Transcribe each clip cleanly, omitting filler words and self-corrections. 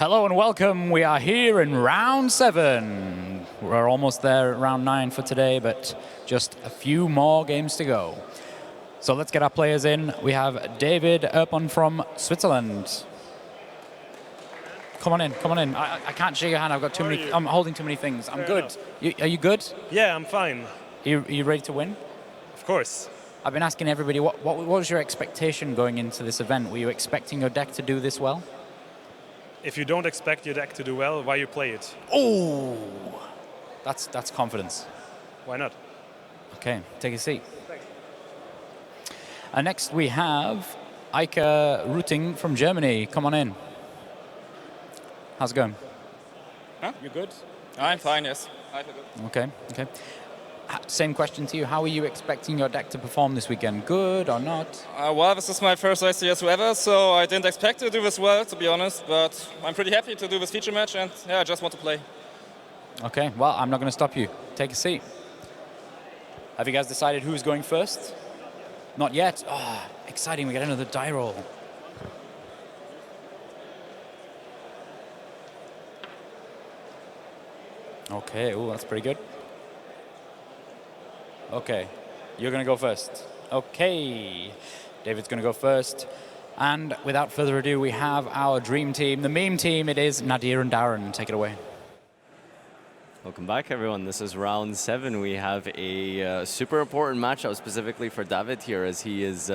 Hello and welcome. We are here in round 7. We're almost there at round 9 for today, but just a few more games to go. So let's get our players in. We have David Erpen from Switzerland. Come on in, come on in. I can't shake your hand. I've got too many. I'm holding too many things. I'm good. Are you good? Yeah, I'm fine. Are you ready to win? Of course. I've been asking everybody, what was your expectation going into this event? Were you expecting your deck to do this well? If you don't expect your deck to do well, why you play it? Oh, that's confidence. Why not? Okay, take a seat. Thanks. Next we have Eike Ruting from Germany. Come on in. How's it going? Huh? You good? I'm fine, yes. I feel good. Okay, okay. Same question to you. How are you expecting your deck to perform this weekend? Good or not? Well, this is my first YCS ever, so I didn't expect to do this well, to be honest. But I'm pretty happy to do this feature match, and yeah, I just want to play. Okay, well, I'm not going to stop you. Take a seat. Have you guys decided who's going first? Not yet. Oh, exciting. We get another die roll. Okay, oh, that's pretty good. Okay, you're going to go first. Okay, David's going to go first. And without further ado, we have our dream team, the meme team. It is Nadir and Darren. Take it away. Welcome back, everyone. This is round 7. We have a super important matchup specifically for David here, as he is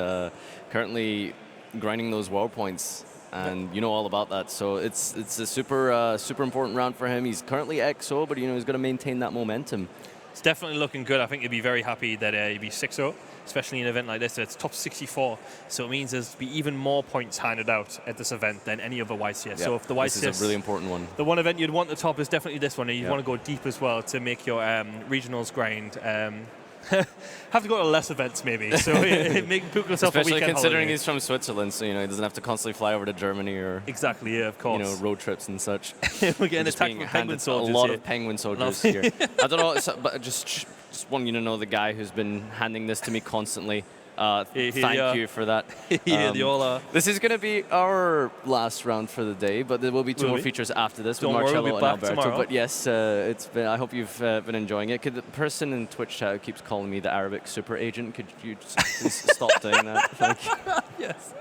currently grinding those war points. And you know all about that, so it's a super important round for him. He's currently XO, but he's going to maintain that momentum. It's definitely looking good. I think he'd be very happy that he'd be 6-0, especially in an event like this. It's top 64, so it means there's be even more points handed out at this event than any other YCS. Yep. So if the YCS, this is a really important one. The one event you'd want the top is definitely this one, and you'd want to go deep as well to make your regionals grind. Have to go to less events maybe, so book yourself a Especially weekend considering holiday. he's from Switzerland, so he doesn't have to constantly fly over to Germany or exactly, yeah, of course, road trips and such. We're getting attacked with penguin soldiers. A lot here. of penguin soldiers here. I don't know, but just want you to know the guy who's been handing this to me constantly. Thank you for that. This is going to be our last round for the day, but there will be two more features after this with Marcello and Alberto. Tomorrow. But yes, it's been. I hope you've been enjoying it. The person in Twitch chat who keeps calling me the Arabic super agent, could you just please stop doing that? Yes.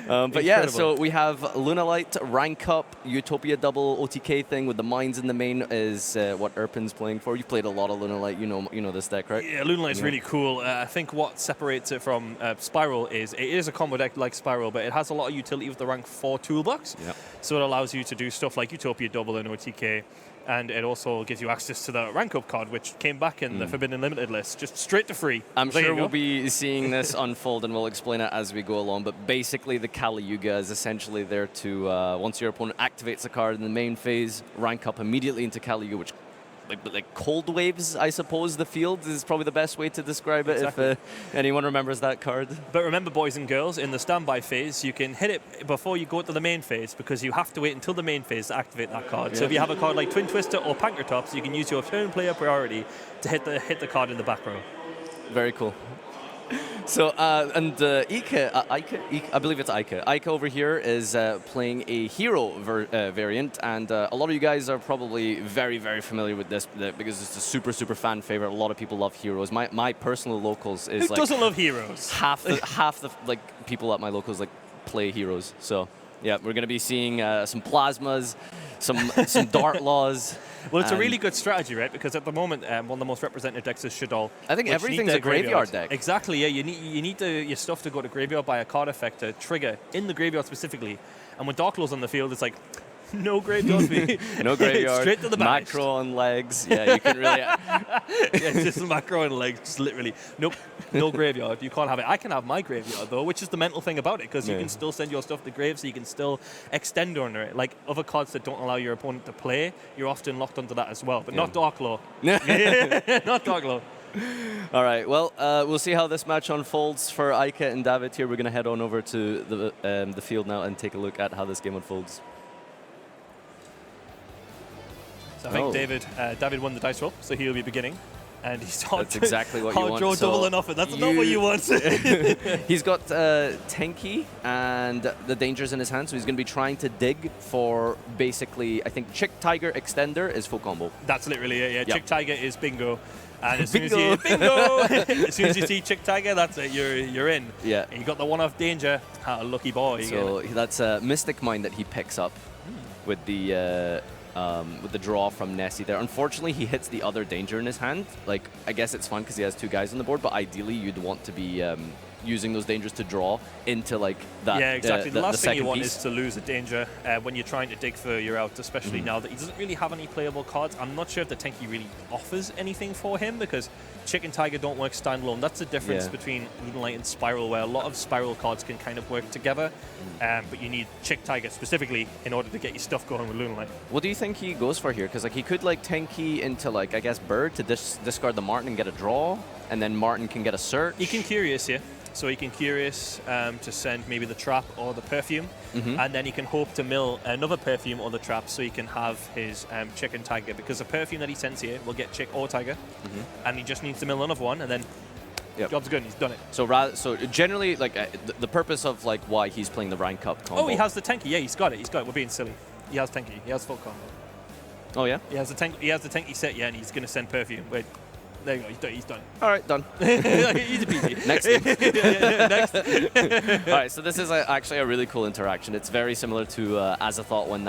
But yeah, so we have Lunalight, Rank Up, Utopia double OTK thing with the mines in the main is what Erpen's playing for. You've played a lot of Lunalight, you know this deck, right? Yeah, Lunalight's really cool. I think what separates it from Spiral is it is a combo deck like Spiral, but it has a lot of utility with the rank 4 toolbox. Yep. So it allows you to do stuff like Utopia double and OTK, and it also gives you access to the rank up card, which came back in the Forbidden Limited list, just straight to free. I'm sure we'll be seeing this unfold, and we'll explain it as we go along. But basically, the Kali Yuga is essentially there to, once your opponent activates a card in the main phase, rank up immediately into Kali Yuga, which like cold waves, I suppose, the field is probably the best way to describe it, if anyone remembers that card. But remember, boys and girls, in the standby phase, you can hit it before you go to the main phase, because you have to wait until the main phase to activate that card. Yeah. So if you have a card like Twin Twister or Pankratops, you can use your turn player priority to hit the card in the back row. Very cool. So, and Eike, I believe it's Eike. Eike over here is playing a hero variant, and a lot of you guys are probably very, very familiar with this because it's a super fan favorite. A lot of people love heroes. My personal locals is Who doesn't love heroes? Half the people at my locals play heroes. So yeah, we're going to be seeing some plasmas, some dart laws. Well, it's a really good strategy, right? Because at the moment, one of the most represented decks is Shaddoll. I think everything's a graveyard deck. Exactly, yeah. You need your stuff to go to graveyard by a card effect to trigger in the graveyard specifically. And when Darklaw's on the field, it's like, no graveyard. No graveyard. Straight to the back. Macro on legs. Yeah, you can really... yeah, just macro on legs, just literally. Nope, no graveyard. You can't have it. I can have my graveyard, though, which is the mental thing about it, because you can still send your stuff to grave, so you can still extend on it. Like other cards that don't allow your opponent to play, you're often locked onto that as well, but not Darklaw. Not Darklaw. All right, well, we'll see how this match unfolds for Eike and David here. We're going to head on over to the field now and take a look at how this game unfolds. So I think David won the dice roll, so he'll be beginning. and he's hard. That's exactly what you want. Draw double and offer. That's not what you want. He's got Tenki and the dangers in his hand, so he's going to be trying to dig for basically, I think, Chick Tiger Extender is full combo. That's literally it. Yeah, Yep. Chick Tiger is bingo. And as soon as Bingo. you bingo, as soon as you see Chick Tiger, that's it. You're in. Yeah. And you got the one-off danger. Lucky boy. So that's Mystic Mind that he picks up with the draw from Nessie there. Unfortunately, he hits the other danger in his hand. Like, I guess it's fun because he has 2 guys on the board, but ideally you'd want to be using those dangers to draw into like that. Yeah, exactly. The last thing you want piece is to lose a danger when you're trying to dig for your out, especially now that he doesn't really have any playable cards. I'm not sure if the Tenki really offers anything for him because Chick and Tiger don't work standalone. That's the difference between Moonlight and Spiral, where a lot of Spiral cards can kind of work together, but you need Chick Tiger specifically in order to get your stuff going with Moonlight. What do you think he goes for here? Because like he could like Tenki into like, I guess, Bird to discard the Martin and get a draw, and then Martin can get a search. He can Curious here. So he can Curious to send maybe the Trap or the Perfume, and then he can hope to mill another Perfume or the Trap so he can have his Chick and Tiger, because the Perfume that he sends here will get Chick or Tiger, and he just needs to mill another one, and then job's good, and he's done it. So generally, like the purpose of like why he's playing the rank up combo. Oh, he has the Tenki. Yeah, he's got it. We're being silly. He has Tenki. He has full combo. Oh yeah. He has the Tenki set. Yeah, and he's going to send Perfume. Wait. There you go, he's done. All right, done. Easy peasy. Next game. Next. All right, so this is actually a really cool interaction. It's very similar to Azathoth when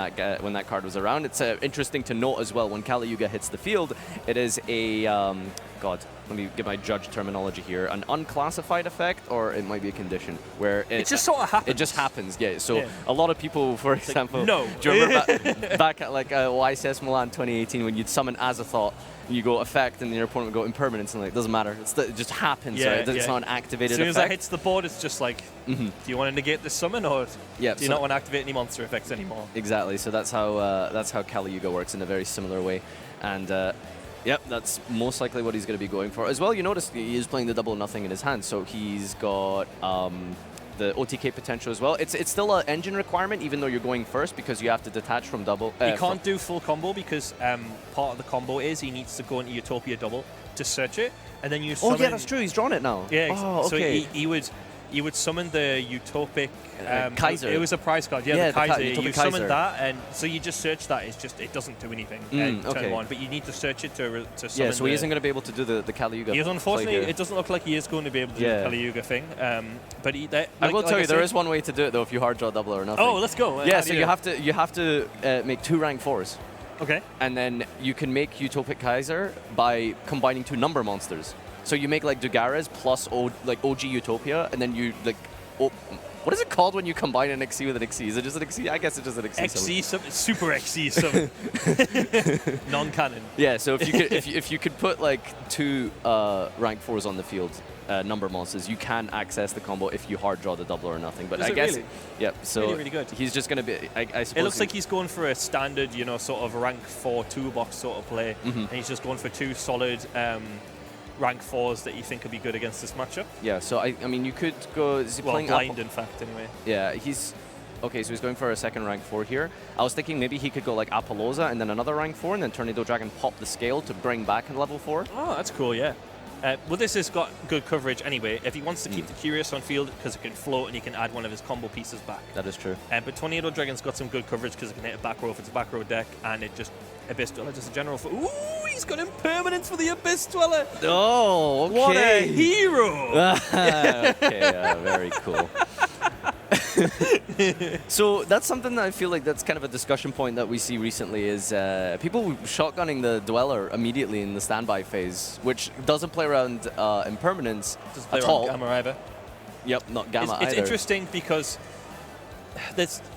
that card was around. It's interesting to note as well, when Kali Yuga hits the field, it is a, God, let me get my judge terminology here, an unclassified effect, or it might be a condition, where it just sort of happens. It just happens, yeah. So a lot of people, for example, no. do you remember back at like YCS Milan 2018 when you'd summon Azathoth, you go effect, and then your opponent would go impermanence, and like, it doesn't matter. It just happens, right? It's not an activated effect. As soon as that hits the board, it's just like, do you want to negate this summon, or do you not want to activate any monster effects anymore? Exactly. So that's how Kali Yuga works in a very similar way, and yep, that's most likely what he's going to be going for as well. You notice he is playing the double nothing in his hand, so he's got the OTK potential as well. It's still an engine requirement, even though you're going first, because you have to detach from double. He can't do full combo because part of the combo is he needs to go into Utopia double to search it, and then you summon... Oh yeah, that's true. He's drawn it now. Yeah, oh, okay. So he would summon the Utopic... Kaiser. It was a prize card. Yeah, the Kaiser. You summon Kaiser. that, and so you just search that. It's just, it doesn't do anything turn one, but you need to search it to summon. Yeah, so he isn't going to be able to do the Kali Yuga. Unfortunately, it doesn't look like he is going to be able to do the Kali Yuga thing. But I will tell you, there is one way to do it though if you hard draw double or nothing. Oh, let's go. Yeah, so you have to make 2 rank 4s. Okay. And then you can make Utopic Kaiser by combining 2 number monsters. So you make like Dugares plus OG Utopia, and then you like... what is it called when you combine an XC with an XC? Is it just an XC? I guess it's just an XC. XC, super XC, summon. Non-canon. Yeah, so if you could put like 2 rank 4s on the field, number monsters, you can access the combo if you hard draw the double or nothing. But I guess, really? yeah. So really good. He's just going to be. I suppose it looks like he's going for a standard, sort of rank 4 toolbox sort of play, and he's just going for 2 solid. Rank 4s that you think could be good against this matchup. Yeah, so I mean, you could go. Is he playing blind, in fact, anyway. Yeah, he's okay. So he's going for a second rank 4 here. I was thinking maybe he could go like Apollosa and then another rank 4, and then Tornado Dragon pop the scale to bring back in level 4. Oh, that's cool. Yeah. Well, this has got good coverage anyway. If he wants to keep the Curious on field, because it can float and he can add one of his combo pieces back. That is true. But Tornado Dragon's got some good coverage because it can hit a back row if it's a back row deck, and it just Abyss Dweller, just a general. Ooh, he's got impermanence for the Abyss Dweller. Oh, okay. What a hero! Okay, very cool. So that's something that I feel like that's kind of a discussion point that we see recently is people shotgunning the Dweller immediately in the standby phase, which doesn't play around impermanence at all. Gamma either. Yep, not Gamma either. It's interesting because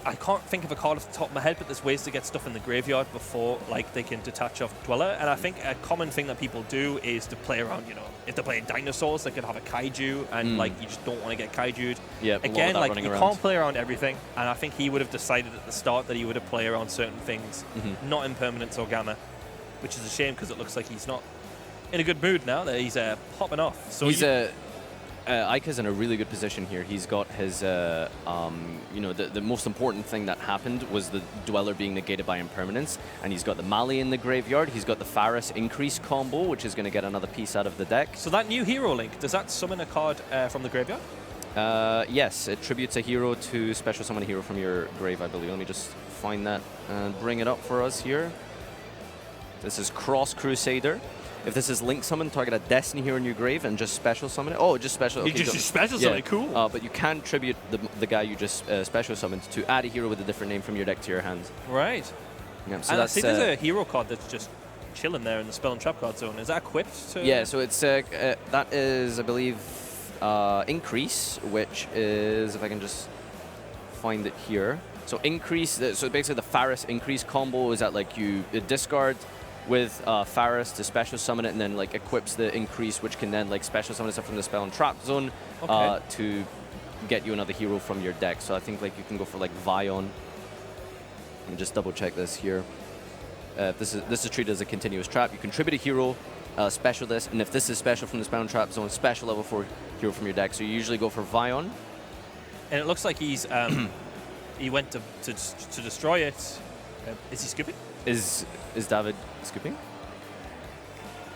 I can't think of a card off the top of my head, but there's ways to get stuff in the graveyard before they can detach off Dweller. And I think a common thing that people do is to play around, if they're playing dinosaurs, they could have a Kaiju, and you just don't want to get Kaiju'd. Yeah, again, you can't play around everything, and I think he would have decided at the start that he would have played around certain things, not impermanence or Gamma, which is a shame because it looks like he's not in a good mood now that he's popping off. So Eike's in a really good position here. He's got his, you know, the most important thing that happened was the Dweller being negated by impermanence, and he's got the Mali in the graveyard. He's got the Faris increase combo, which is going to get another piece out of the deck. So that new hero link, does that summon a card from the graveyard? Yes, it tributes a hero to special summon a hero from your grave, I believe. Let me just find that and bring it up for us here. This is Cross Crusader. If this is Link Summon, target a Destiny hero in your grave and just special summon it. Oh, just special. You Okay, just special summon it, cool. But you can tribute the guy you just special summoned to add a hero with a different name from your deck to your hands. Right. Yeah, so And I that's, see there's a hero card that's just chilling there in the spell and trap card zone. Is that equipped to? Yeah, so it's that is, I believe, increase, which is, if I can just find it here. So increase, so basically the Faris increase combo is that like you discard with Faris to special summon it, and then like equips the increase, which can then like special summon stuff from the spell and trap zone to get you another hero from your deck. So I think like you can go for like Vion. Let me just double check this here. This is treated as a continuous trap. You contribute a hero, special this, and if this is special from the spell and trap zone, special level 4 hero from your deck. So you usually go for Vion. And it looks like he's he went to destroy it. Is he scooping? Is David scooping?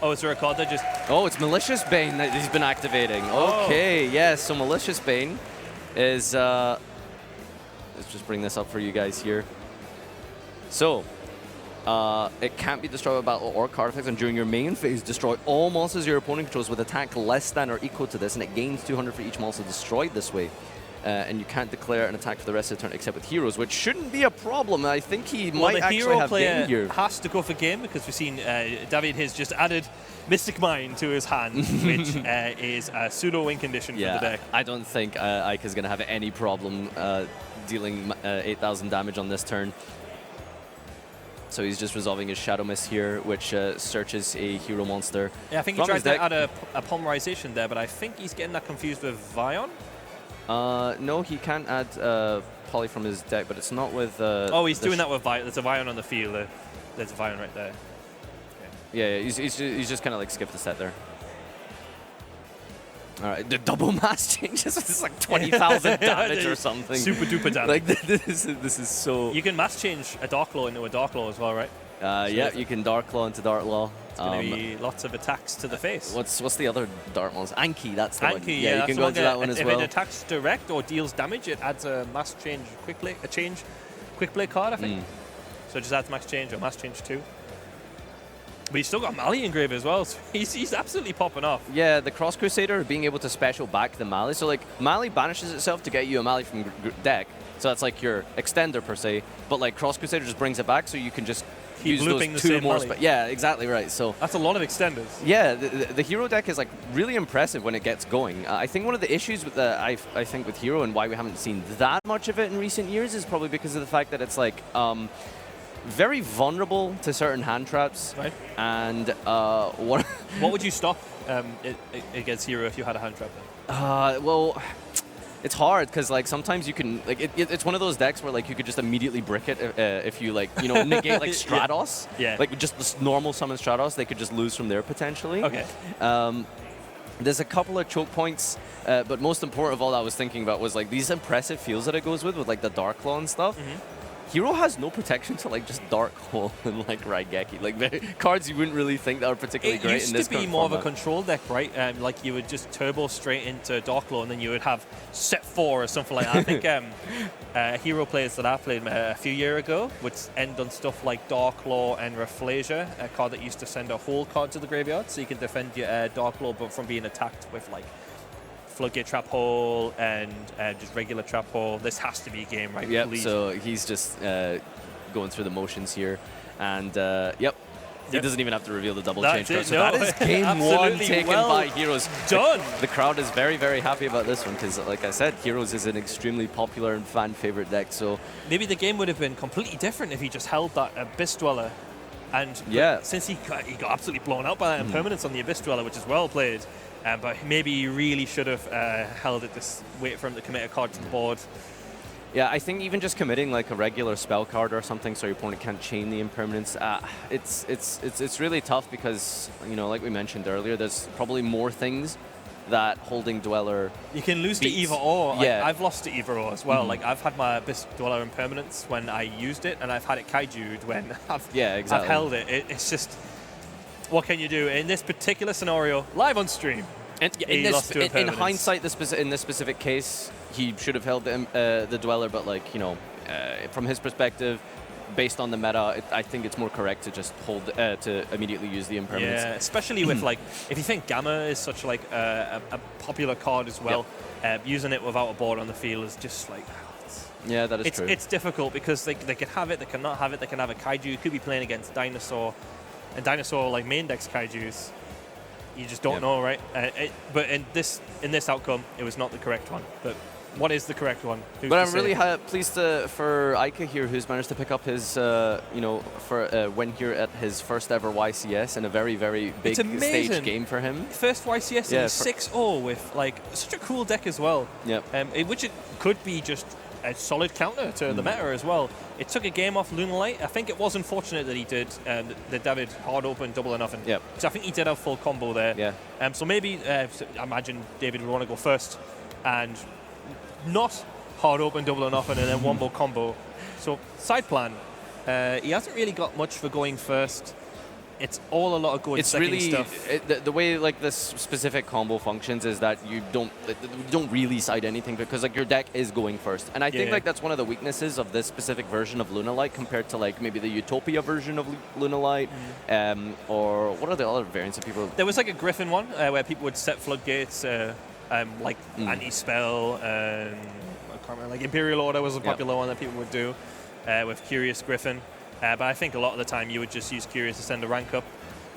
Oh, is there a card that just... Oh, it's Malicious Bane that he's been activating. Okay, yes, so Malicious Bane is... let's just bring this up for you guys here. So, it can't be destroyed by battle or card effects, and during your main phase, destroy all monsters your opponent controls with attack less than or equal to this, and it gains 200 for each monster destroyed this way. And you can't declare an attack for the rest of the turn except with heroes, which shouldn't be a problem. I think he might actually have game here. The hero player has to go for game, because we've seen David has just added Mystic Mine to his hand, which is a pseudo-win condition for the deck. I don't think Eike is going to have any problem dealing 8,000 damage on this turn. So he's just resolving his Shadow Mist here, which searches a hero monster. Yeah, I think he tried to add a polymerization there, but I think he's getting that confused with Vion. No, he can add Poly from his deck, but it's not with... oh, he's doing that with Vion. There's a Vion on the field. There's a Vion right there. Yeah, he's just kind of like skipped the set there. All right, the double mass changes. This is like 20,000 damage or something. Super duper damage. Like this is so... You can mass change a Dark Claw into a Dark Claw as well, right? Yeah, you can Dark Claw into Dark Claw. It's going to be lots of attacks to the face. What's the other Dark ones? Anki, that's the one. Anki, Yeah, you can go into that one as well. If it attacks direct or deals damage, it adds a mass change quick play card, I think. So it just adds max change or mass change too. But he's still got Mali in grave as well, so he's absolutely popping off. Yeah, the Cross Crusader being able to special back the Mali. So like Mali banishes itself to get you a Mali from deck. So that's like your extender per se. But like Cross Crusader just brings it back, so you can just use looping those the two same more. Mali. Yeah, exactly right. So that's a lot of extenders. Yeah, the hero deck is like really impressive when it gets going. I think one of the issues with I think with hero and why we haven't seen that much of it in recent years is probably because of the fact that it's like very vulnerable to certain hand traps. Right. And what would you stop against hero if you had a hand trap then? Well, it's hard because like sometimes you can like it's one of those decks where like you could just immediately brick it if you like negate like Stratos. Yeah. Like just the normal summon Stratos, they could just lose from there potentially. Okay. There's a couple of choke points, but most important of all I was thinking about was like these impressive feels that it goes with like the Dark Claw and stuff. Hero has no protection to like just Dark Hole and like Raigeki, like cards you wouldn't really think that are particularly great in this. It used to be more of a control deck, right? Like you would just turbo straight into Dark Claw, and then you would have set 4 or something like that. I think hero players that I played a few years ago would end on stuff like Dark Claw and Rafflesia, a card that used to send a whole card to the graveyard, so you can defend your Dark Claw but from being attacked with like Floodgate Trap Hole and just regular Trap Hole. This has to be a game, right? Yep, so he's just going through the motions here. And, he doesn't even have to reveal the double change card. So that is game 1 taken by Heroes. Done! The crowd is very, very happy about this one because, like I said, Heroes is an extremely popular and fan-favorite deck. So maybe the game would have been completely different if he just held that Abyss Dweller. And since he got absolutely blown out by that impermanence on the Abyss Dweller, which is well played, but maybe he really should have held it, wait for him to commit a card to the board. Yeah, I think even just committing like a regular spell card or something so your opponent can't chain the impermanence, it's really tough because, like we mentioned earlier, there's probably more things that holding Dweller. You can lose to beats- either or. Like, yeah. I've lost to either or as well. Like I've had my Abyss Dweller Impermanence when I used it, and I've had it Kaiju'd when exactly. I've held it. It's just, what can you do in this particular scenario? Live on stream. And He lost to in Impermanence. hindsight, in this specific case, he should have held the Dweller, but like, you know, from his perspective, based on the meta, I think it's more correct to just hold to immediately use the Impermanence. Yeah, especially with like, if you think Gamma is such like a popular card as well, using it without a board on the field is just like, Yeah, that is true. it's difficult because they could have it, they cannot have it, they can have a Kaiju, you could be playing against Dinosaur, and Dinosaur like main decks Kaijus. You just don't know, right? But in this outcome, it was not the correct one. But what is the correct one? Who's But to I'm say? really pleased for Eike here, who's managed to pick up his, win here at his first ever YCS in a very, very big stage game for him. First YCS Yeah, in 6-0 with like such a cool deck as well. Yep. Which it could be just a solid counter to the meta as well. It took a game off Lunalight. I think it was unfortunate that he did the David hard open double or nothing. Yep. So I think he did have full combo there. Yeah. So maybe I imagine David would want to go first and not hard open double or nothing and then wombo combo. So side plan. He hasn't really got much for going first. It's all a lot of going It's second really stuff. the way like this specific combo functions is that you don't really side anything because like your deck is going first, and I think like that's one of the weaknesses of this specific version of Lunalight compared to like maybe the Utopia version of Lunalight, or what are the other variants that people? There was like a Griffin one where people would set floodgates, like anti-spell, I can't remember, like Imperial Order was a popular one that people would do with Curious Griffin. But I think a lot of the time you would just use Curious to send a rank up.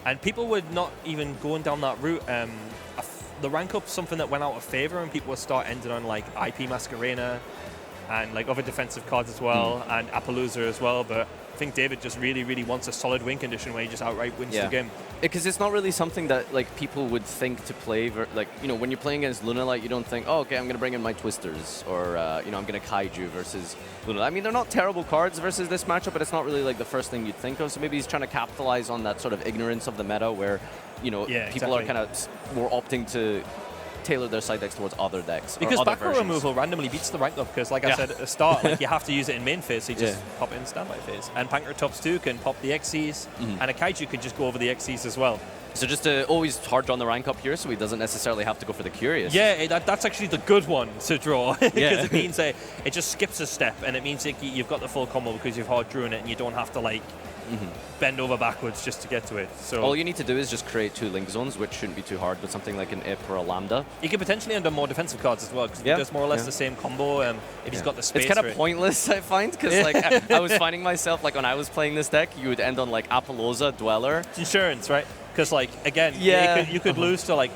And people would not even going down that route. The rank up something that went out of favor and people would start ending on like IP Masquerena and like other defensive cards as well, and Appaloosa as well. But I think David just really, really wants a solid win condition where he just outright wins the game. Because it's not really something that like people would think to play. Like, you know, when you're playing against Lunalight, you don't think, oh, okay, I'm going to bring in my Twisters, or I'm going to Kaiju versus Lunalight. I mean, they're not terrible cards versus this matchup, but it's not really like the first thing you'd think of. So maybe he's trying to capitalize on that sort of ignorance of the meta, where people are kind of more opting to tailor their side decks towards other decks. Because or other back row versions. removal randomly beats the rank up, because like I said at the start, like you have to use it in main phase, so you just pop it in standby phase. And Pankratops 2 can pop the Xyz, and a Kaiju can just go over the Xyz as well. So just to always hard draw on the rank up here, so he doesn't necessarily have to go for the Curious. Yeah, that's actually the good one to draw, because it means it just skips a step, and it means like, you've got the full combo because you've hard drawn it, and you don't have to like bend over backwards just to get to it. So all you need to do is just create 2 link zones, which shouldn't be too hard, but something like an Ip or a Lambda. you can potentially end up more defensive cards as well, because he does more or less the same combo. If he's got the space, it's kind of pointless, I find, because like I was finding myself like when I was playing this deck, you would end on like Appaloosa, Dweller. It's insurance, right? Because like again, you could lose to like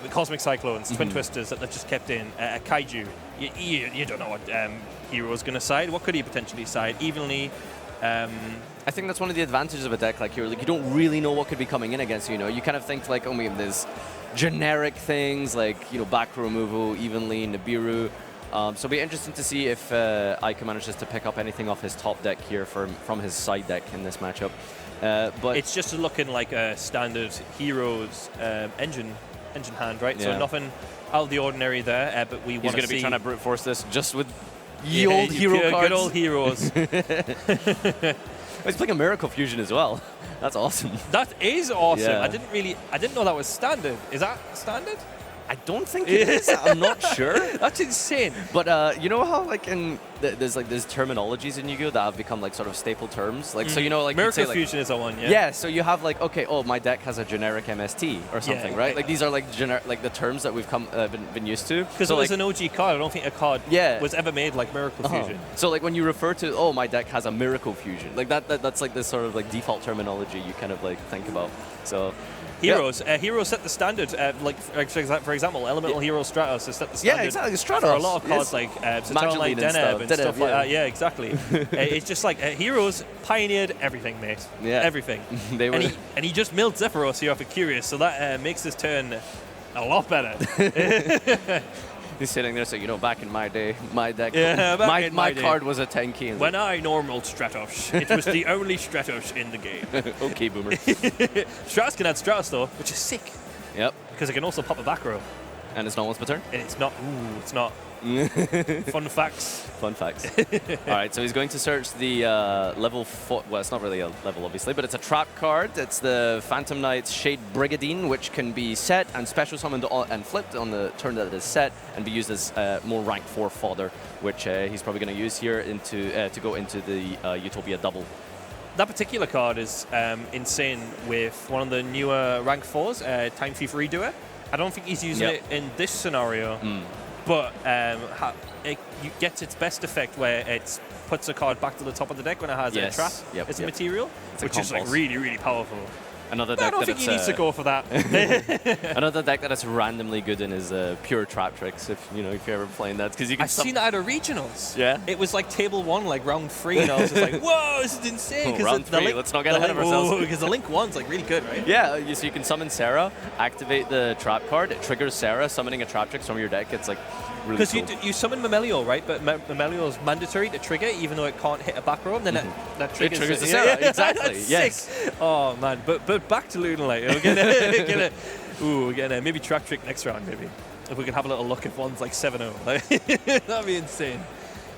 the Cosmic Cyclones, Twin Twisters that they've just kept in, a Kaiju. You don't know what hero's going to side. What could he potentially side? Evenly. I think that's one of the advantages of a deck like here. Like you don't really know what could be coming in against you. You know, you kind of think like, oh, maybe there's generic things like back row removal, evenly, Nibiru. So it'll be interesting to see if Eike manages to pick up anything off his top deck here from his side deck in this matchup. But it's just looking like a standard Heroes engine hand, right? So nothing out of the ordinary there. But we want to see. He's going to be trying to brute force this just with old hero cards. Good old heroes. He's playing a Miracle Fusion as well. That's awesome. That is awesome. Yeah. I didn't know that was standard. Is that standard? I don't think it is. I'm not sure. That's insane. But you know how like there's terminologies in Yu-Gi-Oh that have become like sort of staple terms. Like so like Miracle say, like, Fusion is a one. Yeah. So you have like my deck has a generic MST or something, right? Like these are like the terms that we've been used to. Because it was an OG card. I don't think a card was ever made like Miracle Fusion. So like when you refer to my deck has a Miracle Fusion, like that's like this sort of like default terminology you kind of like think about. So. Heroes. Heroes set the standard. Like for example, Elemental Hero Stratos has set the standard. Yeah, exactly. Stratos. For a lot of cards like Saturn Light Deneb and stuff like that. Yeah, exactly. It's just like Heroes pioneered everything, mate. Yeah. Everything. They were. And he just milled Zephyros here off of Curious, so that makes this turn a lot better. He's sitting there saying, back in my day, my deck, my card was a 10 key. When I normaled Stratos, it was the only Stratos in the game. Okay, boomer. Stratos can add Stratos though, which is sick. Yep. Because it can also pop a back row. And it's not once per turn? It's not. Ooh, it's not. Fun facts. Fun facts. All right, so he's going to search the level 4. Well, it's not really a level, obviously, but it's a trap card. It's the Phantom Knight's Shade Brigadine, which can be set and special summoned and flipped on the turn that it is set and be used as more rank 4 fodder, which he's probably going to use here to go into the Utopia double. That particular card is insane with one of the newer rank 4s, Time Thief Redoer. I don't think he's using it in this scenario. But it gets its best effect where it puts a card back to the top of the deck when it has a trap as a material, which is like really, really powerful. Another deck I don't think he needs to go for that. Another deck that is randomly good in is pure trap tricks. If you're ever playing that, because you can. I've seen that at a regionals. Yeah. It was like table 1, like round 3, and I was just like, "Whoa, this is insane!" Round 3. Let's not get ahead of ourselves. Because the Link 1's like really good, right? Yeah. So you can summon Sarah, activate the trap card. It triggers Sarah, summoning a trap trick from your deck. It's like really because cool. you summon Mamelio, right? But Mamelio is mandatory to trigger, even though it can't hit a back row. And then that triggers, triggers the Sarah. Exactly. That's yes. Sick. Oh man, but back to Luden Light. We're gonna maybe trap trick next round. Maybe if we can have a little look if one's like 7-0, that'd be insane.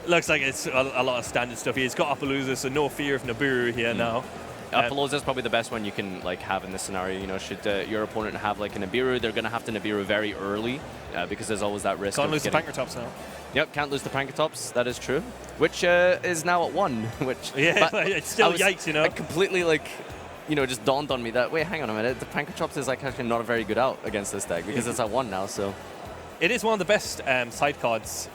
Looks like it's a lot of standard stuff here. He's got Appaloosa, so no fear of Nibiru here now. Appaloosa is probably the best one you can have in this scenario. Should your opponent have a Nibiru, they're going to have to Nibiru very early because there's always that risk. Can't lose the Pankratops now. Yep, can't lose the Pankratops. That is true. Which is now at 1. Which it's still yikes, I completely just dawned on me that wait, hang on a minute. The Pankratops is actually not a very good out against this deck because it's at 1 now. So it is one of the best side cards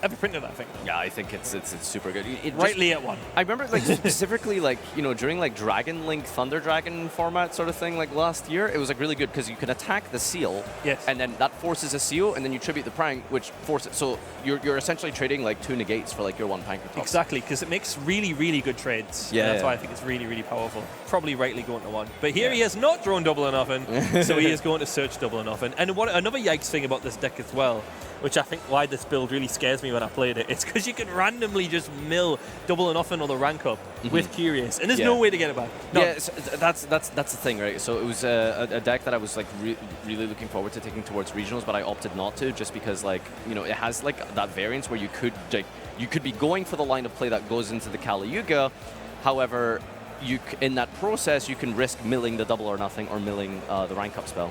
ever printed, I think. Yeah, I think it's super good. Rightly at 1. I remember specifically during Dragon Link Thunder Dragon format sort of thing last year, it was really good because you can attack the seal, and then that forces a seal, and then you tribute the prank, which forces. So you're essentially trading 2 negates for your 1 Pankratops. Exactly, because it makes really, really good trades. Yeah, that's why I think it's really, really powerful. Probably rightly going to 1. But here he has not drawn double or nothing, so he is going to search double or nothing. And another yikes thing about this deck as well, which I think why this build really scares me when I played it, it's because you can randomly just mill double or nothing or the rank up with Curious, and there's no way to get it back. No. Yeah, so that's the thing, right? So it was a deck that I was really looking forward to taking towards regionals, but I opted not to just because it has that variance where you could be going for the line of play that goes into the Kali Yuga. However, in that process you can risk milling the double or nothing or milling the rank up spell.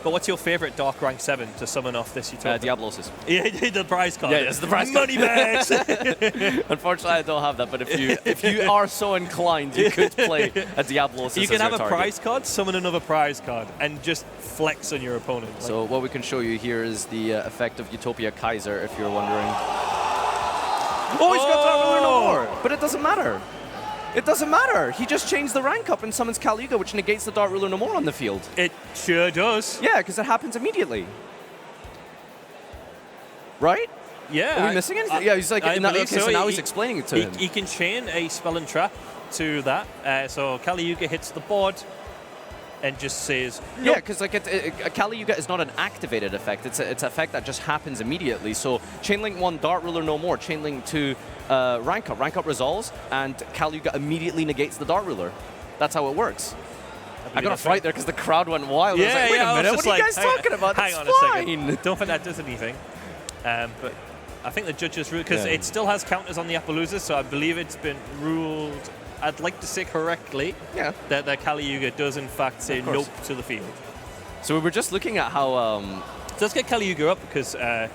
But what's your favorite Dark Rank 7 to summon off this Utopia? Diablosis. Yeah, the prize card. Yeah, it's the prize Money bags! Unfortunately, I don't have that, but if you are so inclined, you could play a Diablosis. You can have a target. prize card, summon another prize card, and just flex on your opponent. So what we can show you here is the effect of Utopia Kaiser, if you're wondering. Oh, he's got Dark Ruler no more! But it doesn't matter. It doesn't matter. He just changed the rank up and summons Kali Yuga, which negates the Dark Ruler no more on the field. It sure does. Yeah, because it happens immediately. Right? Yeah. Are we missing anything? Yeah, he's so now he's explaining it to him. He can chain a spell and trap to that. So Kali Yuga hits the board and just says nope. Yeah, because Kali Yuga is not an activated effect. It's an effect that just happens immediately. So Chainlink 1, Dark Ruler no more. Chainlink 2, rank up. Rank up resolves, and Kali Yuga immediately negates the Dark Ruler. That's how it works. I got a fright there because the crowd went wild. Yeah, I was like, wait a minute, what are you guys talking about? Hang That's on fine. a second. Don't think that does anything. But I think the judges ruled, because it still has counters on the Appaloosa, so I believe it's been ruled, I'd like to say correctly, that the Kali Yuga does in fact say nope to the field. So we were just looking at how... So let's get Kali Yuga up, because I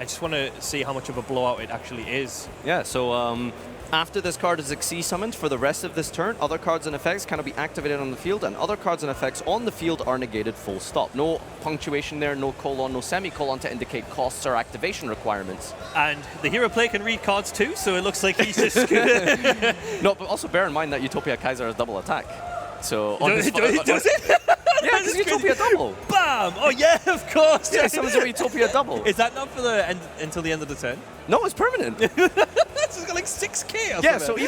just want to see how much of a blowout it actually is. Yeah, so after this card is Xyz summoned for the rest of this turn, other cards and effects cannot be activated on the field, and other cards and effects on the field are negated full stop. No punctuation there, no colon, no semicolon to indicate costs or activation requirements. And the hero play can read cards too, so it looks like he's just... No, but also bear in mind that Utopia Kaiser has double attack. So does it? Yeah, because Utopia double. Bam! Oh yeah, of course. Yeah, someone's a Utopia double. Is that not for the end until the end of the turn? No, it's permanent. That's got like 6k or yeah, something.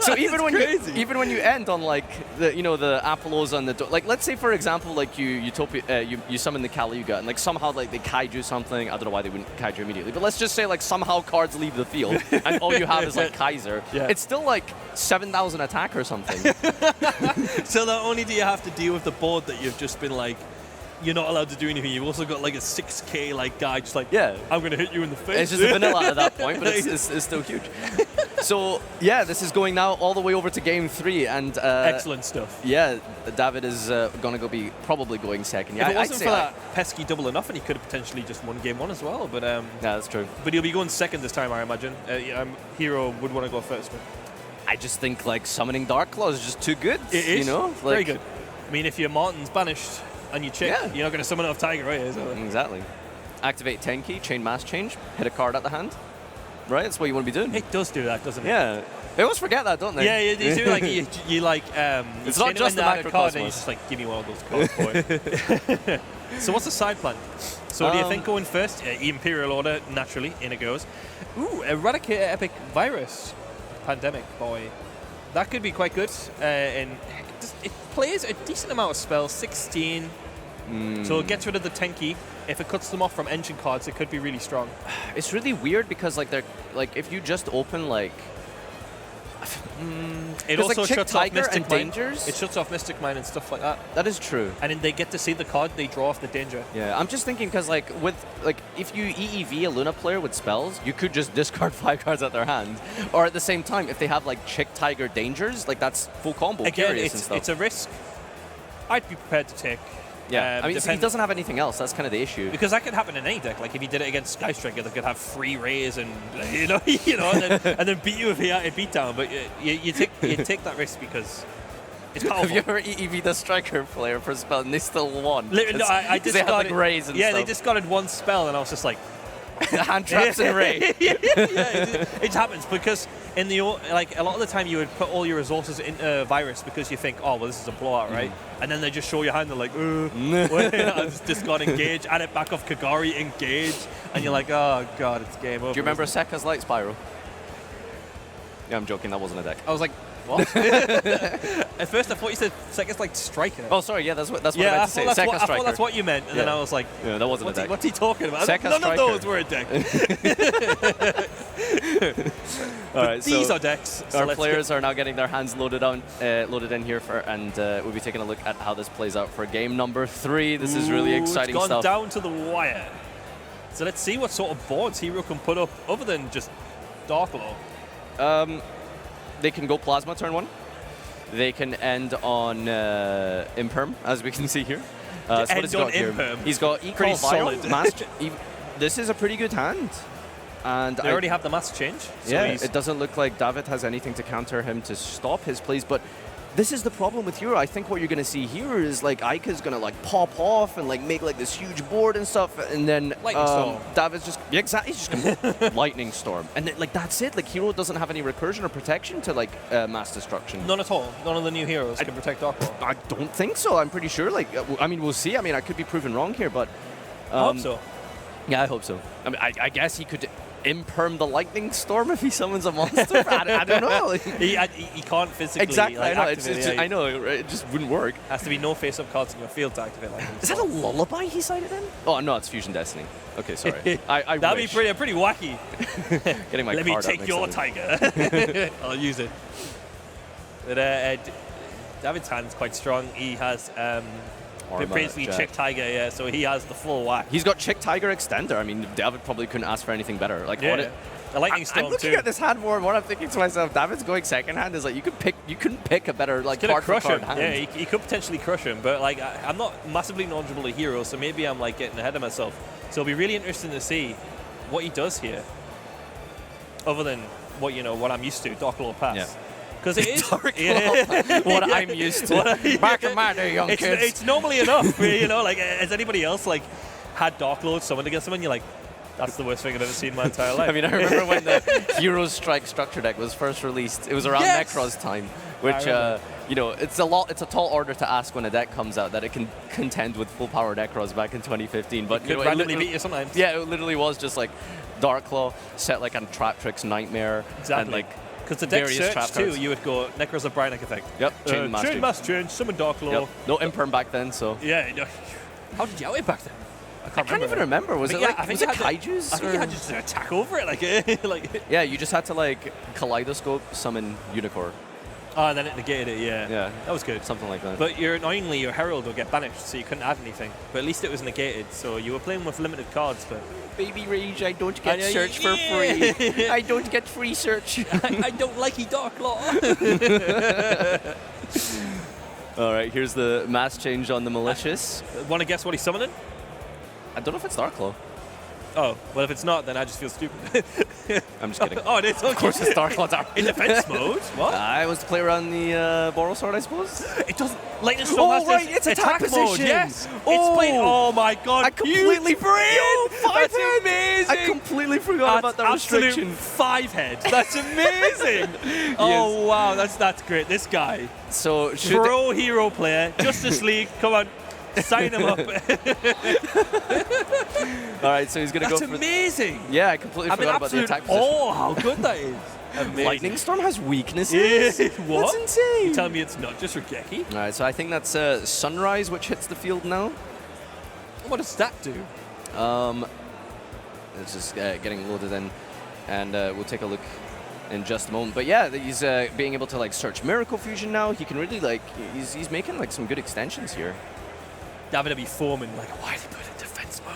so even when you end on the Appaloosa and the let's say for example you summon the Kali Yuga and somehow they kaiju something. I don't know why they wouldn't kaiju immediately, but let's just say somehow cards leave the field and all you have is Kaiser. Yeah. It's still 7,000 attack or something. So not only do you have to deal with the board that you've just been you're not allowed to do anything. You've also got like a 6K like guy just like, Yeah. I'm going to hit you in the face. It's just a vanilla at that point, but it's still huge. So, yeah, this is going now all the way over to game 3. And excellent stuff. Yeah, David is going to be probably going second. Yeah, If it I'd wasn't say for that pesky double or nothing, he could have potentially just won game 1 as well. But yeah, that's true. But he'll be going second this time, I imagine. Hero would want to go first. But I just think like summoning Dark Claw is just too good. it is, you know, very like, good. I mean, if your Martin's banished and you check, Yeah. you're not going to summon off Tiger, right? So, Exactly. Activate 10 key, chain mass change, hit a card at the hand. Right, that's what you want to be doing. it does do that, doesn't it? Yeah. They always forget that, don't they? Yeah, you do like you like. It's you not just the card, and you macrocosmos. just like give me one of those cards, boy. So what's the side plan? So do you think going first? Imperial Order, naturally, in it goes. Ooh, Eradicate Epic Virus, Pandemic, boy. That could be quite good. And it plays a decent amount of spells, 16. So it gets rid of the 10 key. If it cuts them off from engine cards, it could be really strong. It's really weird because like they're like if you just open like It also like Chick shuts off Tiger Mystic and Mine. Dangers. It shuts off Mystic Mine and stuff like that. That is true. And then they get to see the card, they draw off the danger. Yeah, I'm just thinking because like with like if you EEV a Luna player with spells, you could just discard 5 cards at their hand, or at the same time if they have like Chick Tiger Dangers, like that's full combo. Again, Curious and stuff. it's a risk I'd be prepared to take. Yeah, I mean, he depend- doesn't have anything else. That's kind of the issue. because that could happen in any deck. Like if you did it against Sky Striker, they could have 3 rays and and then beat you with a beatdown. But you take that risk because it's Have powerful. you ever EEV'd a striker player for a spell and they still won? No, I they had like rays and yeah, stuff. they discarded 1 spell, and I was just like, hand traps and ray. it happens because in the like a lot of the time you would put all your resources into Virus because you think, oh well, this is a blowout, right? And then they just show your hand, they're like, I just discard engage, add it back off Kagari, engage, and you're like, oh god, it's game over. Do you remember Sekka's Light Spiral? Yeah, I'm joking. That wasn't a deck. I was like, what? At first I thought you said Sekka's like striker. Oh, sorry. Yeah, that's what I yeah, meant I to say. thought Sekka that's Striker. what, that's what you meant, and then Yeah. I was like, Yeah, that wasn't a deck. what's he talking about? Sekka None Striker. of those were a deck. All right, These so are decks. So our let's players are now getting their hands loaded in here and we'll be taking a look at how this plays out for game number 3. This is really exciting it's gone stuff. down to the wire. So let's see what sort of boards Hero can put up other than just Dark Law. They can go Plasma turn 1. They can end on Imperm, as we can see here. So what End has he on got here? Imperm. He's got Pretty Equal solid. Master. This is a pretty good hand. And They already have the mass change. So yeah, he's- it doesn't look like David has anything to counter him to stop his plays, but this is the problem with Hero. I think what you're going to see here is like Eike's going to like pop off and like make like this huge board and stuff, and then Lightning Storm. David's just exactly he's just going to Lightning Storm, and then, like that's it. Like Hero doesn't have any recursion or protection to like mass destruction. None at all. None of the new heroes can protect Dark Law. I don't think so. I'm pretty sure. Like I mean, we'll see. I mean, I could be proven wrong here, but I hope so. yeah, I hope so. I mean, I guess he could imperm the Lightning Storm if he summons a monster. I don't know. He can't physically Exactly, like, I know. activate It's it. just, I know, right? It just wouldn't work. Has to be no face-up cards in your field to activate Lightning Is that a Storm. lullaby he cited in? Oh no, it's Fusion Destiny. Okay, sorry. I That'd wish. be pretty wacky. Getting my Let me card out take makes your sense. tiger. I'll use it. But David's hand's quite strong. He has Armor, basically Jack. Chick Tiger, yeah, so he has the full whack. He's got Chick Tiger Extender. I mean, David probably couldn't ask for anything better. Like, Yeah. what it, The Lightning Storm I'm looking too. at this hand more and more. I'm thinking to myself, David's going second hand is like you couldn't pick a better like Gonna card for crush card him. hand. Yeah, he could potentially crush him, but like I'm not massively knowledgeable of Hero, so maybe I'm like getting ahead of myself. So it'll be really interesting to see what he does here, other than what I'm used to, Dark Law Pass. Yeah. Because it is Dark Law, what I'm used to. Back in my day, young kids. It's normally enough. Like has anybody else like had Dark Law summoned against someone? You're like, that's the worst thing I've ever seen in my entire life. I mean, I remember when the Heroes Strike structure deck was first released. It was around Yes! Necros time, which it's a tall order to ask when a deck comes out that it can contend with full power Necros back in 2015. But could randomly beat you sometimes. Yeah, it literally was just like Dark Claw set like on Trap Tricks Nightmare Exactly. and like Because the deck various trap search too, cards. you would go Necros of Brinic effect. Yep, Chain Master. Chain Master Change, summon Dark Law. Yep. No Imperm back then, so Yeah. How did you out it back then? I can't even remember. Was it like was it Kaiju's? I think you had to just attack over it, like Yeah, you just had to like Kaleidoscope summon Unicorn. Oh, and then it negated it, yeah. Yeah. That was good. Something like that. But annoyingly, your Herald will get banished, so you couldn't add anything. But at least it was negated, so you were playing with limited cards, but... Baby Rage, I don't get I- search for yeah. free. I don't get free search. I don't like Dark Law. All right, here's the mass change on the Malicious. Want to guess what he's summoning? I don't know if it's Darklaw. Oh, well, if it's not, then I just feel stupid. I'm just kidding. Oh, it is. Okay. Of course it's Darklaw. In defense mode? What? I was to play around the Boral Sword, I suppose. It doesn't. Lightning Storm has right, this it's attack mode. position. Yes. Oh. It's played. Oh my god. I completely forgot. That's amazing. I completely forgot about that absolute restriction. 5-head. That's amazing. Oh wow, that's great. This guy, So should pro hero player, Justice League. Come on, sign him up. all right, so he's gonna That's go for. amazing. Yeah, I completely forgot about the attack position. Oh, how good that is. Amazing. Lightning Storm has weaknesses. What? That's insane. You tell me it's not just Rugeki? All right, so I think that's Sunrise, which hits the field now. What does that do? It's just getting loaded in, and we'll take a look in just a moment. But yeah, he's being able to like search Miracle Fusion now. He can really like he's making like some good extensions here. David be foaming like, why did he put it in defense mode?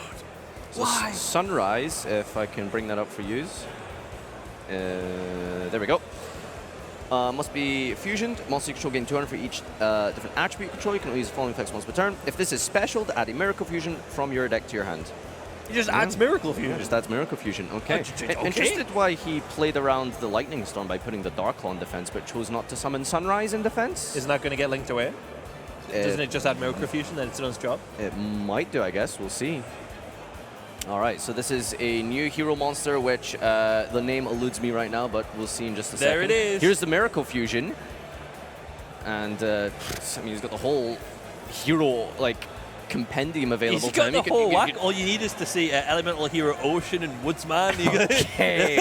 So Why? Sunrise, if I can bring that up for use. There we go. Must be fusioned. Monster you control gain 200 for each different attribute control. You can only use the following effects once per turn. If this is special, add a Miracle Fusion from your deck to your hand. He just adds Miracle Fusion. Yeah, just adds Miracle Fusion. Okay. Okay. Interested why he played around the Lightning Storm by putting the Darklaw in defense, but chose not to summon Sunrise in defense. Isn't that going to get linked away? Doesn't it just add Miracle Fusion, then it's done its job? It might do, I guess. We'll see. All right, so this is a new hero monster, which the name eludes me right now, but we'll see in just a second. There it is. Here's the Miracle Fusion. And, I mean, he's got the whole hero, like, compendium available He's to got him. the You can- whole you whack. can- All you need is to see Elemental Hero Ocean and Woodsman. You got Okay.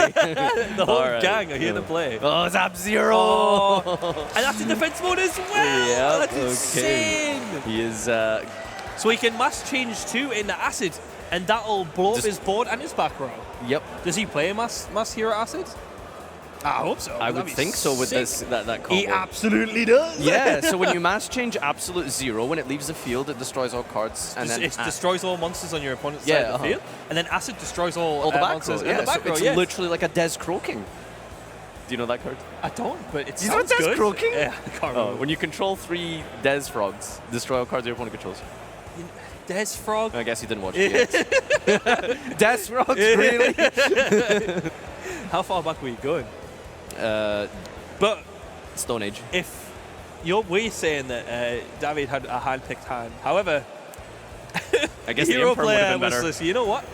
the whole All right. gang are here to play. Oh, Zap-Zero! Oh, and that's in defense mode as well. Yeah, That's okay. insane. He is... So he can mass change 2 into Acid, and that'll blow up Just- his board and his back row. Yep. Does he play mass hero Acid? I hope so. I would think so with sick. this that combo. He absolutely does. Yeah, so when you mass change Absolute Zero, when it leaves the field, it destroys all cards. And then It destroys all monsters on your opponent's Yeah, side of the field, and then Acid destroys all the back row. monsters Yeah, in the back so row. it's Yes. literally like a Des Croaking. Do you know that card? I don't, but it You know sounds Des good. Croaking? Yeah, I can't Oh, remember. when you control 3 Des Frogs, destroy all cards your opponent controls. Des Frog. I guess you didn't watch it yet. Des Frogs, really? How far back were you going? But Stone Age. if we're saying that David had a hand-picked hand, however, I guess the hero Imperm would player have been was better. just, you know what?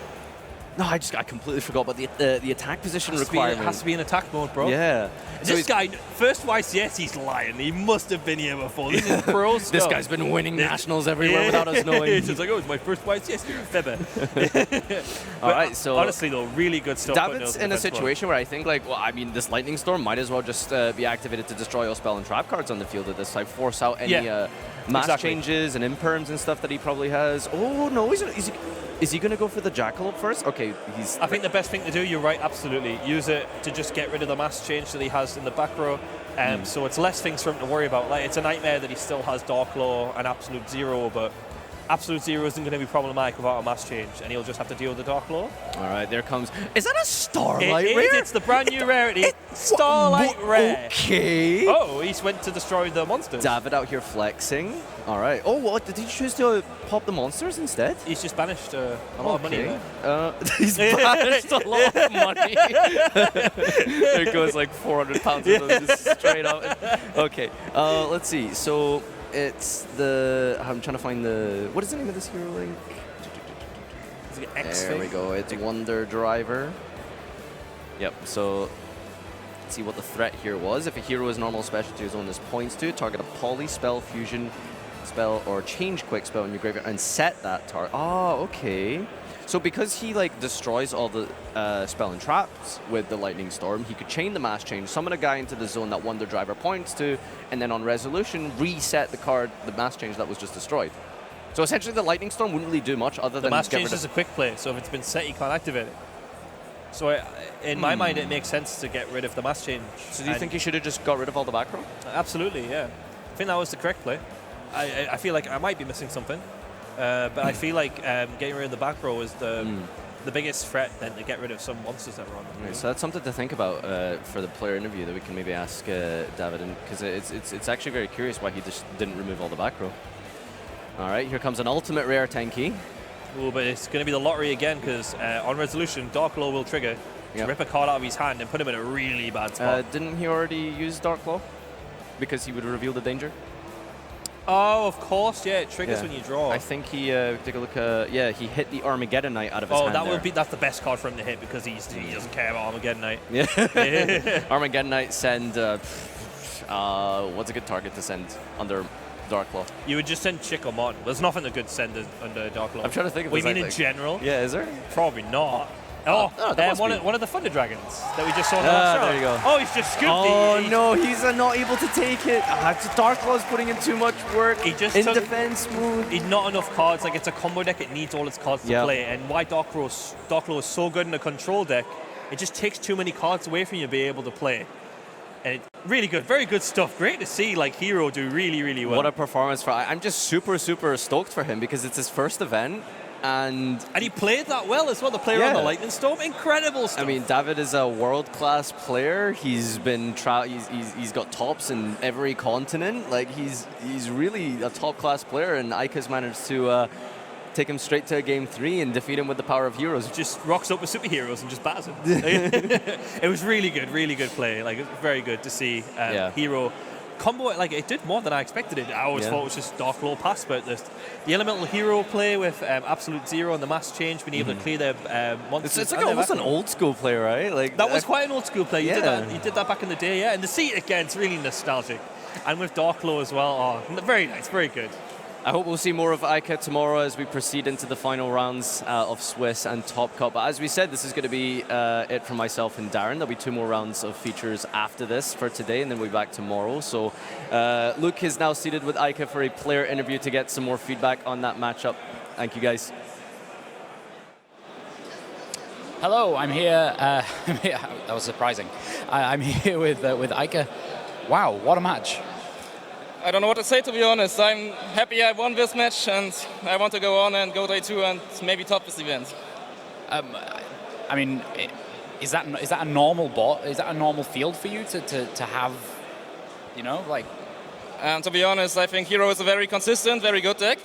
No, I completely forgot about the attack position requirement. It has to be in attack mode, bro. Yeah. So This guy, first YCS, he's lying. He must have been here before. This is pro stuff. this guy's been winning nationals everywhere without us knowing. It's just like, oh, it's my first YCS. You're a fibber. All right, so honestly, though, really good stuff. David's in a situation where I think, like, well, I mean, this Lightning Storm might as well just be activated to destroy all spell and trap cards on the field at this time, force out any mass exactly. changes and imperms and stuff that he probably has. Oh no, is he going to go for the Jackalope first? Okay, he's. I think the best thing to do, you're right, absolutely. Use it to just get rid of the mass change that he has in the back row. So it's less things for him to worry about. Like, it's a nightmare that he still has Dark Law and Absolute Zero, but Absolute Zero isn't going to be problematic without a mass change, and he'll just have to deal with the Dark Law. All right, there comes. Is that a Starlight It Rare? is, it's the brand new rarity. Starlight Rare. Okay. Oh, he went to destroy the monsters. David out here flexing. All right. Oh, what? Did he choose to pop the monsters instead? He's just banished a lot of money there. He's banished a lot of money. There goes like 400 pounds of them just straight up. Okay. Let's see. So it's the. I'm trying to find the. What is the name of this hero link? It's like X There we thing. go. It's Wonder Driver. Yep. So let's see what the threat here was. If a hero is normal specialty zone, this points to target a poly spell, fusion spell, or change quick spell in your graveyard and set that target. Oh, okay. So because he like destroys all the spell and traps with the Lightning Storm, he could chain the mass change, summon a guy into the zone that Wonder Driver points to, and then on resolution reset the card, the mass change that was just destroyed. So essentially, the Lightning Storm wouldn't really do much other The than mass get change rid of. is a quick play, so if it's been set, you can't activate it. So in my mind, it makes sense to get rid of the mass change. So do you think you should have just got rid of all the back row? Absolutely, yeah. I think that was the correct play. I feel like I might be missing something, but I feel like getting rid of the back row is the biggest threat then to get rid of some monsters that are on them. Right, so that's something to think about for the player interview that we can maybe ask David, because it's actually very curious why he just didn't remove all the back row. All right, here comes an ultimate rare 10 key. Oh, but it's going to be the lottery again, because on resolution, Dark Law will trigger to rip a card out of his hand and put him in a really bad spot. Didn't he already use Dark Claw? Because he would reveal the danger? Oh, of course, yeah, it triggers when you draw. I think he, take a look, he hit the Armageddon Knight out of his hand that's the best card for him to hit, because he doesn't care about Armageddon Knight. Yeah. Armageddon Knight send, what's a good target to send under Dark Claw? You would just send Chick or Martin. There's nothing a good send under Dark Claw. I'm trying to think of what you mean in general? Yeah, is there? Probably not. One of the Thunder Dragons that we just saw in the last round. There you go. Oh, he's just scooped. Oh, no, he's not able to take it. Dark Claw's putting in too much work. He just in defense mode. He's not enough cards. Like, it's a combo deck. It needs all its cards to play. And why Dark Claw is so good in a control deck, it just takes too many cards away from you to be able to play. And really good, very good stuff. Great to see like Hero do really, really well. What a performance for! I'm just super stoked for him because it's his first event, and he played that well as well. The player on the Lightning Storm, incredible stuff. I mean, David is a world-class player. He's been he's got tops in every continent. Like he's really a top-class player, and Eike's managed to take him straight to game 3 and defeat him with the power of heroes. Just rocks up with superheroes and just batters him. It was really good play. Like, it was very good to see Hero combo. Like, it did more than I expected it. I always thought it was just Dark Claw pass, but the elemental hero play with Absolute Zero and the mass change, being able to clear their monsters. It's like almost an old school play, right? Like that was quite an old school play. You did that back in the day, yeah. And to see it again, it's really nostalgic. And with Dark Claw as well, very nice, very good. I hope we'll see more of Eike tomorrow as we proceed into the final rounds of Swiss and Top Cup. But as we said, this is going to be it from myself and Darren. There'll be 2 more rounds of features after this for today, and then we'll be back tomorrow. So Luke is now seated with Eike for a player interview to get some more feedback on that matchup. Thank you, guys. Hello, I'm here. That was surprising. I'm here with Eike. Wow, what a match. I don't know what to say, to be honest. I'm happy I won this match, and I want to go on and go day 2 and maybe top this event. I mean, is that a normal bot? Is that a normal field for you to have, you know, like? To be honest, I think Hero is a very consistent, very good deck.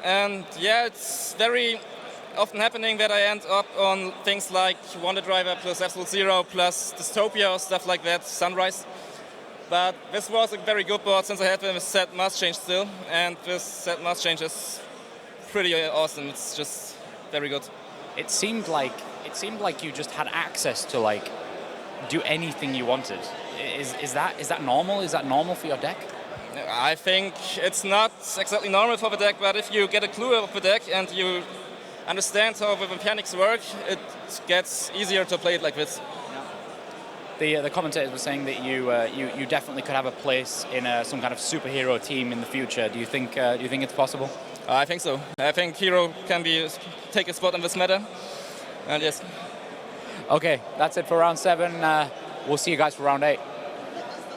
And yeah, it's very often happening that I end up on things like Wonder Driver plus Absolute Zero plus Dystopia or stuff like that, Sunrise. But this was a very good board since I had a set mass change still, and this set mass change is pretty awesome. It's just very good. It seemed like you just had access to like do anything you wanted. Is that normal? Is that normal for your deck? I think it's not exactly normal for the deck, but if you get a clue of the deck and you understand how the mechanics work, it gets easier to play it like this. The commentators were saying that you definitely could have a place in some kind of superhero team in the future. Do you think it's possible? I think so. I think Hero can take a spot in this meta. And yes. Okay, that's it for round 7. We'll see you guys for round 8.